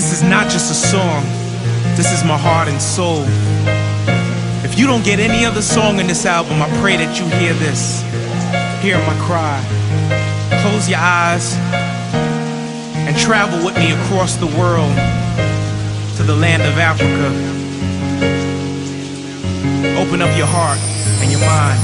This is not just a song, this is my heart and soul. If you don't get any other song in this album, I pray that you hear this. Hear my cry. Close your eyes and travel with me across the world to the land of Africa. Open up your heart and your mind.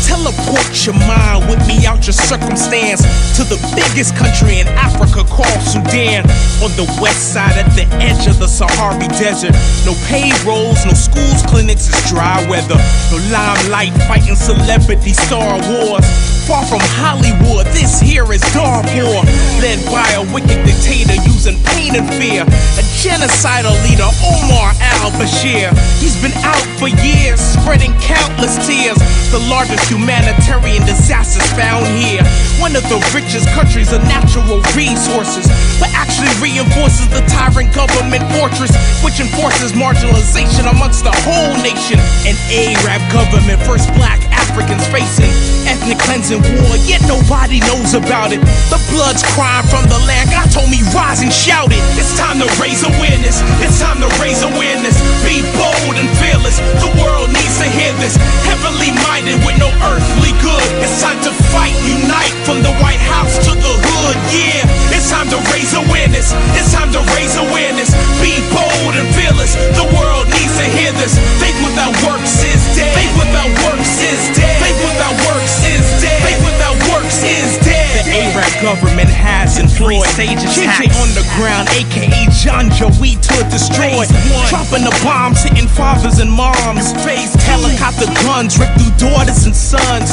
Teleport your mind with me out your circumstance to the biggest country in Africa called Sudan. On the west side at the edge of the Sahara Desert. No payrolls, no schools, clinics, it's dry weather. No limelight, fighting celebrity Star Wars. Far from Hollywood, this here is Darfur. Led by a wicked dictator using pain and fear. A genocidal leader, Omar al-Bashir. He's been out for years, spreading countless tears. The largest humanitarian disasters found here. One of the richest countries of natural resources, but actually reinforces the tyrant government fortress, which enforces marginalization amongst the whole nation. An Arab government, first black Africans facing ethnic cleansing war, yet nobody knows about it. The blood's crying from the land. God told me rise and shout it. It's time to raise awareness. It's time to raise awareness. Be bold and fearless. The world needs to hear this. Heavenly minded with no earthly good. It's time to fight, unite from the White House to the hood. Yeah, it's time to raise awareness. It's time to raise awareness. Be bold and fearless. The world needs to hear this. Faith without works is dead. Faith without works is dead. Faith without works is dead. Faith without works is dead. The Arab government has employed sages on the ground, aka Janja, we to destroy. Dropping the bombs, hitting fathers and moms. Helicopter guns rip through daughters and sons.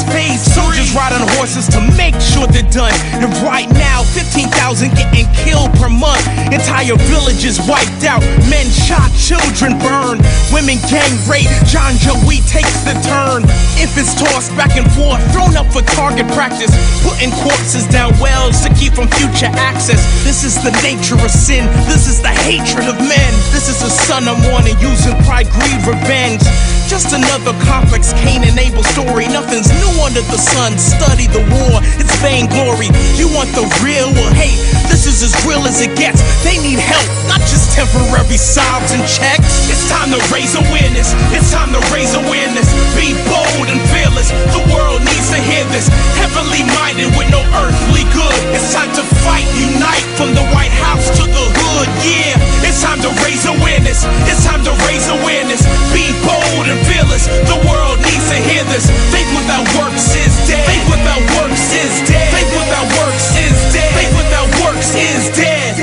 Soldiers ride on horses to make sure they're done. And right now, 15,000 getting killed per month. Entire villages wiped out. Men shot, children burned. Women gang raped. Janja, we takes the turn. Infants tossed back and forth, thrown up for target practice. Putting corpses down wells to keep from future access. This is the nature of sin. This is the hatred of men. This is the son of morning using pride, greed, revenge. Just another complex Cain-enabled story. Nothing's new under the sun. Study the war, it's vainglory. You want the real? Well, hey, this is as real as it gets. They need help, not just temporary sobs and checks. It's time to raise awareness. It's time to raise awareness. Be bold and fearless. The world needs to hear this. Heavenly minded with no earthly good. It's time to fight, unite from the White House to the hood. Yeah, it's time to raise awareness. It's time to raise awareness. Be bold and fearless. The world needs to hear this. Faith without works is dead. Faith without works is dead. Faith without works is dead. Faith without works is dead.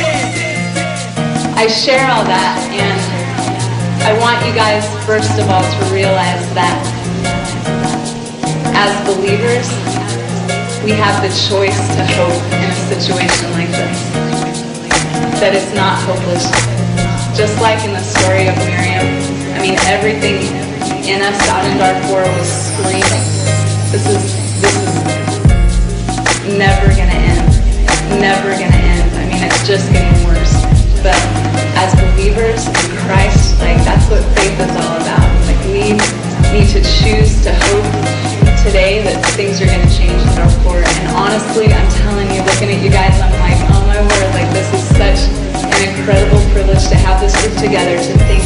I share all that, and I want you guys first of all to realize that as believers, we have the choice to hope in a situation like this. That it's not hopeless. Just like in the story of Miriam, I mean, everything in us out in Darfur was screaming. This is never gonna end. Never gonna end. I mean, it's just getting worse. But as believers in Christ, like, that's what faith is all about. Like, we need to choose to hope today that things are going to change in our Darfur. And honestly, I'm telling you, looking at you guys, I'm like, oh my word, like, this is such an incredible privilege to have this group together, to think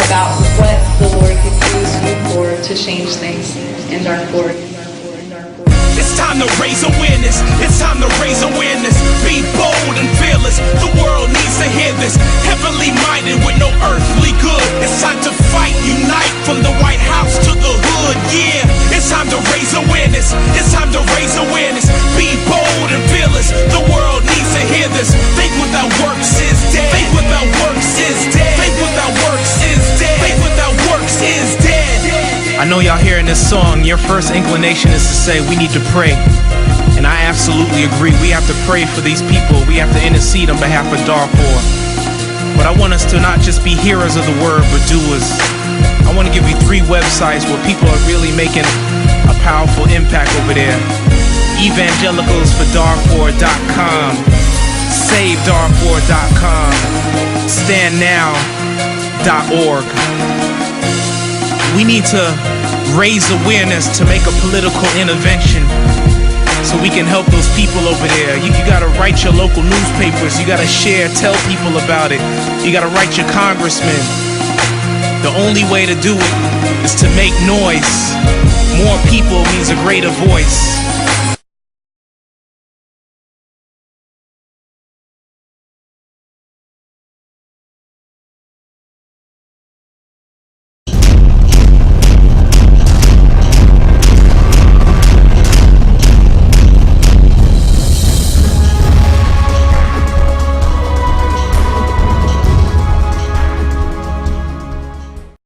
about what the Lord could use you for to change things in Darfur. It's time to raise awareness. It's time to raise awareness. Be bold and fearless. The world needs to hear this. Heavenly minded with no earthly good. It's time to fight, unite from the White House to the hood. Yeah, it's time to raise awareness. It's time to raise awareness. Be bold and fearless. The world needs to hear this. Faith without works is dead. Faith without works is dead. Faith without works is dead. Faith without works is dead. I know y'all hearing this song, your first inclination is to say we need to pray. And I absolutely agree. We have to pray for these people. We have to intercede on behalf of Darfur. But I want us to not just be hearers of the word, but doers. I want to give you 3 websites where people are really making a powerful impact over there. evangelicalsfordarfur.com, savedarfur.com, standnow.org. We need to raise awareness to make a political intervention. so we can help those people over there. You gotta write your local newspapers, you gotta share, tell people about it. You gotta write your congressman. The only way to do it is to make noise. More people means a greater voice.